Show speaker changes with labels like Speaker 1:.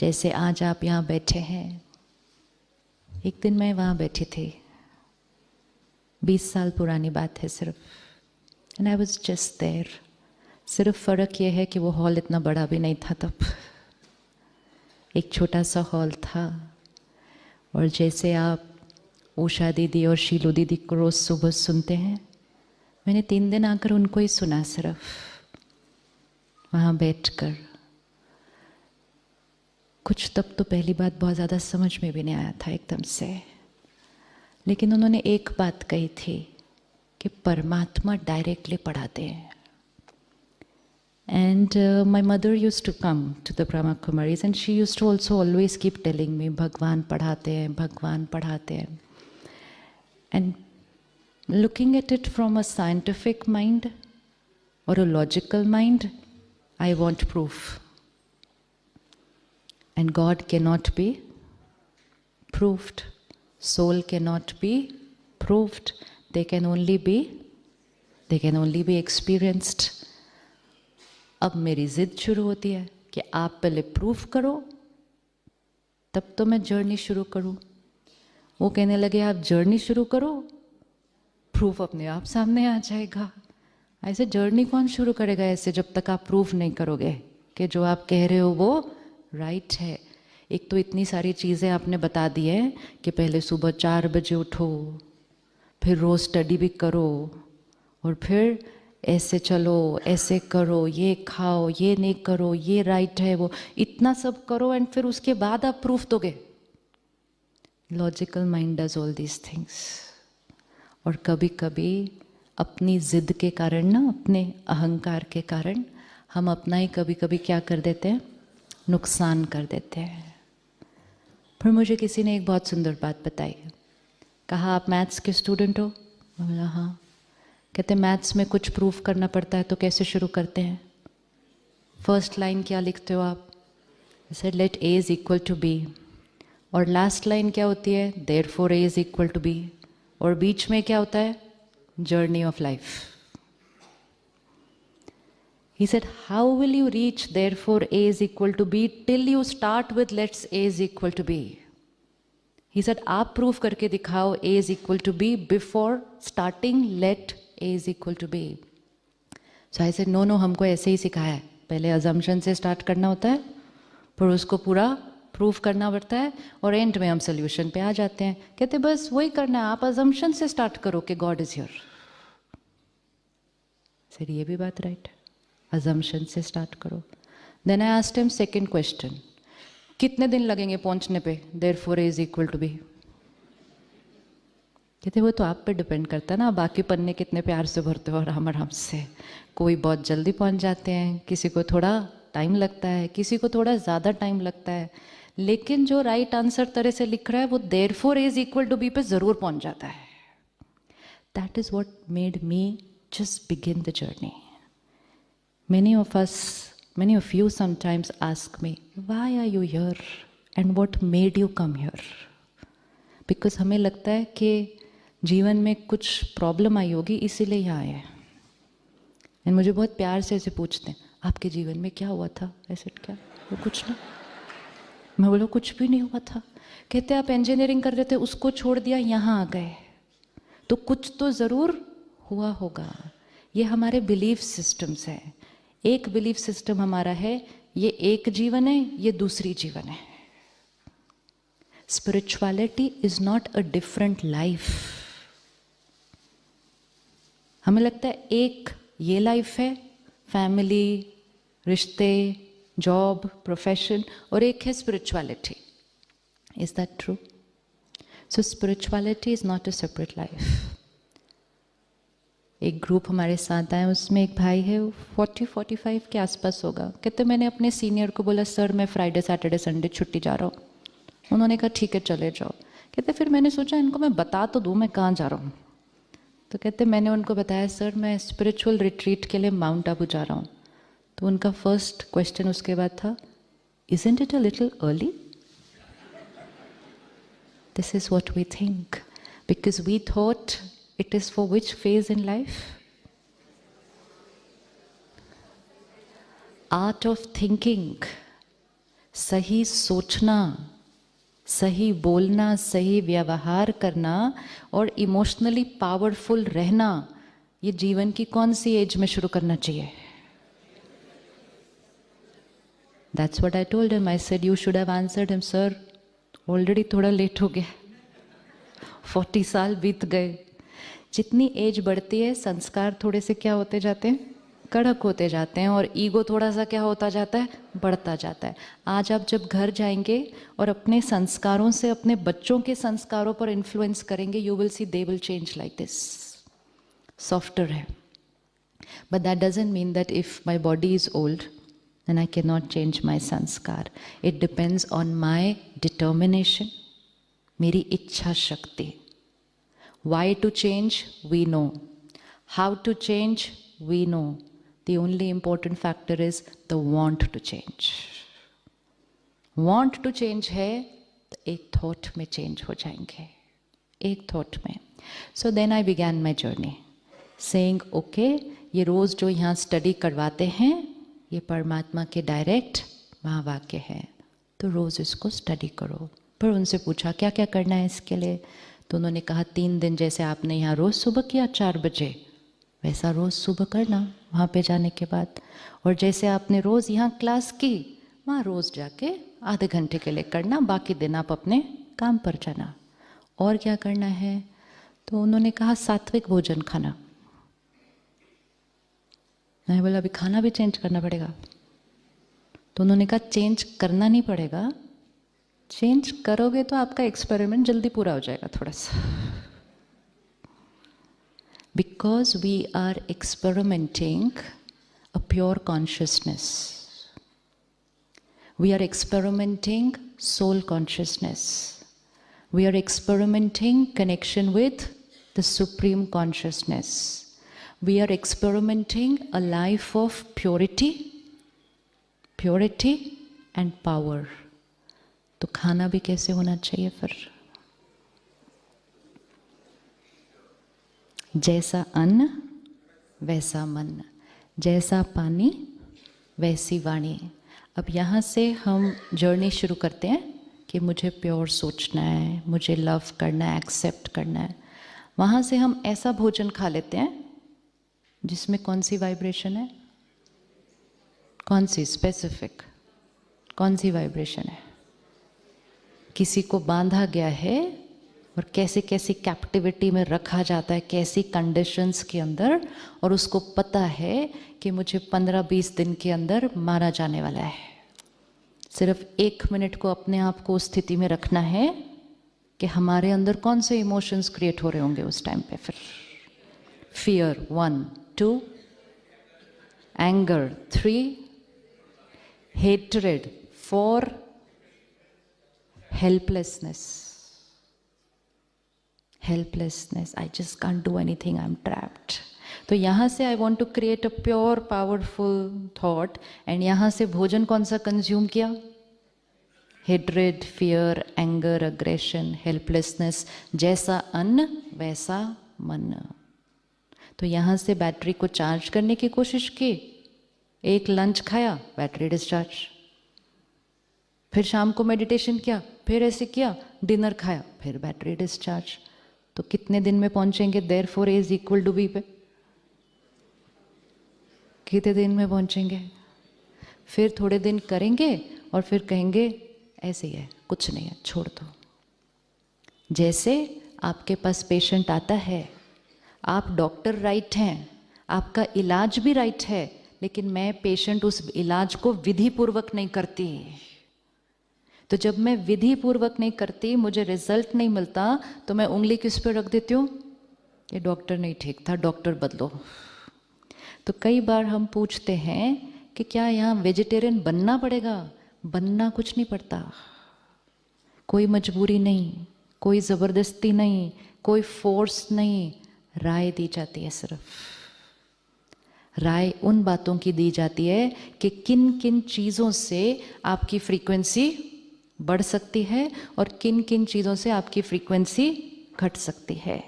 Speaker 1: जैसे आज आप यहाँ बैठे हैं, एक दिन मैं वहाँ बैठी थी, 20 साल पुरानी बात है सिर्फ, and I was just there. सिर्फ फ़र्क ये है कि वो हॉल इतना बड़ा भी नहीं था तब, एक छोटा सा हॉल था। और जैसे आप उषा दीदी और शीलू दीदी को रोज़ सुबह सुनते हैं, मैंने 3 दिन आकर उनको ही सुना, सिर्फ वहाँ बैठकर। कुछ तब तो पहली बात बहुत ज़्यादा समझ में भी नहीं आया था एकदम से, लेकिन उन्होंने एक बात कही थी कि परमात्मा डायरेक्टली पढ़ाते हैं। And my mother used to come to the Brahma Kumaris and she used to also always keep telling me, भगवान पढ़ाते हैं, भगवान पढ़ाते हैं. And looking at it from a scientific mind or a logical mind, I want proof. And God cannot be proved. Soul cannot be proved. They can only be experienced. अब मेरी ज़िद शुरू होती है कि आप पहले प्रूफ करो तब तो मैं जर्नी शुरू करूं। वो कहने लगे आप जर्नी शुरू करो, प्रूफ अपने आप सामने आ जाएगा। ऐसे जर्नी कौन शुरू करेगा ऐसे, जब तक आप प्रूफ नहीं करोगे कि जो आप कह रहे हो वो राइट है। एक तो इतनी सारी चीज़ें आपने बता दी है कि पहले सुबह 4 बजे उठो, फिर रोज़ स्टडी भी करो, और फिर ऐसे चलो, ऐसे करो, ये खाओ, ये नहीं करो, ये राइट है, वो इतना सब करो, एंड फिर उसके बाद आप प्रूफ दोगे। Logical mind does all these things. और कभी कभी अपनी ज़िद के कारण ना, अपने अहंकार के कारण हम अपना ही कभी कभी क्या कर देते हैं, नुकसान कर देते हैं। फिर मुझे किसी ने एक बहुत सुंदर बात बताई, कहा आप मैथ्स के स्टूडेंट हो? मैं बोला हाँ। कहते मैथ्स में कुछ प्रूफ करना पड़ता है तो कैसे शुरू करते हैं? फर्स्ट लाइन क्या लिखते हो आप? Said let a is equal to b, और लास्ट लाइन क्या होती है? Therefore a is equal to b, और बीच में क्या होता है? Journey of life. He said, how will you reach therefore A is equal to B till you start with let's A is equal to B? He said, आप proof करके दिखाओ A is equal to B before starting let A is equal to B. So I said, no, हमको ऐसे ही सिखाया है, पहले assumption से start करना होता है, फिर उसको पूरा प्रूफ करना पड़ता है, और एंड में हम सोल्यूशन पे आ जाते हैं। कहते बस वही करना है, आप assumption से स्टार्ट करो कि God is here. सर ये भी बात राइट है, assumption से स्टार्ट करो। Then I asked him second question, कितने दिन लगेंगे पहुंचने पे therefore A is equal to B? कहते वो तो आप पे डिपेंड करता है ना, बाकी पन्ने कितने प्यार से भरते हो आराम आराम से। कोई बहुत जल्दी पहुंच जाते हैं, किसी को थोड़ा टाइम लगता है, किसी को थोड़ा ज़्यादा टाइम लगता है, लेकिन जो राइट आंसर तरह से लिख रहा है वो therefore A is equal to B पे ज़रूर पहुंच जाता है। That is what made me just begin the journey. Many of you sometimes ask me, why are you here and what made you come here? Because हमें लगता है कि जीवन में कुछ प्रॉब्लम आई होगी इसीलिए यहाँ आए हैं। एंड मुझे बहुत प्यार से ऐसे पूछते हैं, आपके जीवन में क्या हुआ था? ऐसे क्या? वो कुछ नहीं। मैं बोला कुछ भी नहीं हुआ था। कहते आप इंजीनियरिंग कर रहे थे, उसको छोड़ दिया, यहाँ आ गए, तो कुछ तो ज़रूर हुआ होगा। ये हमारे बिलीफ सिस्टम्स हैं। एक बिलीफ सिस्टम हमारा है, ये एक जीवन है, ये दूसरी जीवन है। Spirituality is not a different life. हमें लगता है एक ये लाइफ है, फैमिली, रिश्ते, जॉब, प्रोफेशन, और एक है spirituality. Is that true? So spirituality is not a separate life. एक ग्रुप हमारे साथ आए, उसमें एक भाई है, 40-45 के आसपास होगा। कहते मैंने अपने सीनियर को बोला सर मैं फ्राइडे सैटरडे संडे छुट्टी जा रहा हूँ। उन्होंने कहा ठीक है चले जाओ। कहते फिर मैंने सोचा इनको मैं बता तो दूँ मैं कहाँ जा रहा हूँ। तो कहते मैंने उनको बताया सर मैं स्पिरिचुअल रिट्रीट के लिए माउंट आबू जा रहा हूँ। तो उनका फर्स्ट क्वेश्चन उसके बाद था, isn't it a little early? This is what we think, because we thought it is for which phase in life? Art of thinking. सही सोचना, सही बोलना, सही व्यवहार करना और इमोशनली पावरफुल रहना, ये जीवन की कौन सी एज में शुरू करना चाहिए? That's what I told him. I said, you should have answered him, sir. Already थोड़ा लेट हो गया, 40 साल बीत गए। जितनी एज बढ़ती है संस्कार थोड़े से क्या होते जाते हैं? कड़क होते जाते हैं, और ईगो थोड़ा सा क्या होता जाता है? बढ़ता जाता है। आज आप जब घर जाएंगे और अपने संस्कारों से अपने बच्चों के संस्कारों पर इन्फ्लुएंस करेंगे, you will see they will change like this, softer है। But that doesn't mean that if my body is old then I cannot change my sanskar. It depends on my determination, मेरी इच्छा शक्ति. Why to change? We know. How to change? We know. The only important factor is the want to change. Want to change है तो एक thought में change हो जाएंगे, एक thought में. So then I began my journey, saying, okay, ये रोज़ जो यहाँ study करवाते हैं ये परमात्मा के डायरेक्ट महावाक्य है, तो रोज़ इसको स्टडी करो। पर उनसे पूछा क्या क्या करना है इसके लिए, तो उन्होंने कहा 3 दिन जैसे आपने यहाँ रोज़ सुबह किया 4 बजे, वैसा रोज़ सुबह करना वहाँ पे जाने के बाद, और जैसे आपने रोज़ यहाँ क्लास की वहाँ रोज़ जाके आधे घंटे के लिए करना, बाकी दिन आप अपने काम पर जाना। और क्या करना है, तो उन्होंने कहा सात्विक भोजन खाना। मैं बोला अभी खाना भी चेंज करना पड़ेगा, तो उन्होंने कहा चेंज करना नहीं पड़ेगा, चेंज करोगे तो आपका एक्सपेरिमेंट जल्दी पूरा हो जाएगा थोड़ा सा। Because we are experimenting a pure consciousness, we are experimenting soul consciousness, we are experimenting connection with the supreme consciousness, we are experimenting a life of purity and power. तो खाना भी कैसे होना चाहिए फिर? जैसा अन्न वैसा मन, जैसा पानी वैसी वाणी। अब यहाँ से हम जर्नी शुरू करते हैं कि मुझे प्योर सोचना है, मुझे लव करना है, एक्सेप्ट करना है। वहाँ से हम ऐसा भोजन खा लेते हैं जिसमें कौन सी वाइब्रेशन है, कौन सी स्पेसिफिक, कौन सी वाइब्रेशन है। किसी को बांधा गया है और कैसे कैसी कैप्टिविटी में रखा जाता है, कैसी कंडीशंस के अंदर, और उसको पता है कि मुझे 15-20 दिन के अंदर मारा जाने वाला है। सिर्फ 1 मिनट को अपने आप को उस स्थिति में रखना है कि हमारे अंदर कौन से इमोशंस क्रिएट हो रहे होंगे उस टाइम पे। फिर fear 1, 2, anger 3, hatred 4, helplessness. I just can't do anything, I'm trapped. तो यहाँ से I want to create a pure powerful thought, and यहाँ से भोजन कौन सा कंज्यूम किया? hatred, fear, anger, aggression, helplessness, जैसा अन्न वैसा मन। तो यहाँ से बैटरी को चार्ज करने की कोशिश की, एक लंच खाया, बैटरी डिस्चार्ज। फिर शाम को मेडिटेशन किया, फिर ऐसे किया, डिनर खाया, फिर बैटरी डिस्चार्ज। तो कितने दिन में पहुंचेंगे देयरफॉर A = B पे? कितने दिन में पहुंचेंगे? फिर थोड़े दिन करेंगे और फिर कहेंगे ऐसे ही है, कुछ नहीं है, छोड़ दो। जैसे आपके पास पेशेंट आता है, आप डॉक्टर राइट हैं, आपका इलाज भी राइट है, लेकिन मैं पेशेंट उस इलाज को विधि पूर्वक नहीं करती। तो जब मैं विधि पूर्वक नहीं करती, मुझे रिजल्ट नहीं मिलता, तो मैं उंगली किस पे रख देती हूँ? ये डॉक्टर नहीं ठीक था, डॉक्टर बदलो। तो कई बार हम पूछते हैं कि क्या यहाँ वेजिटेरियन बनना पड़ेगा? बनना कुछ नहीं पड़ता, कोई मजबूरी नहीं, कोई ज़बरदस्ती नहीं, कोई फोर्स नहीं। राय दी जाती है, सिर्फ राय उन बातों की दी जाती है कि किन किन चीज़ों से आपकी फ्रीक्वेंसी बढ़ सकती है और किन किन चीज़ों से आपकी फ्रीक्वेंसी घट सकती है।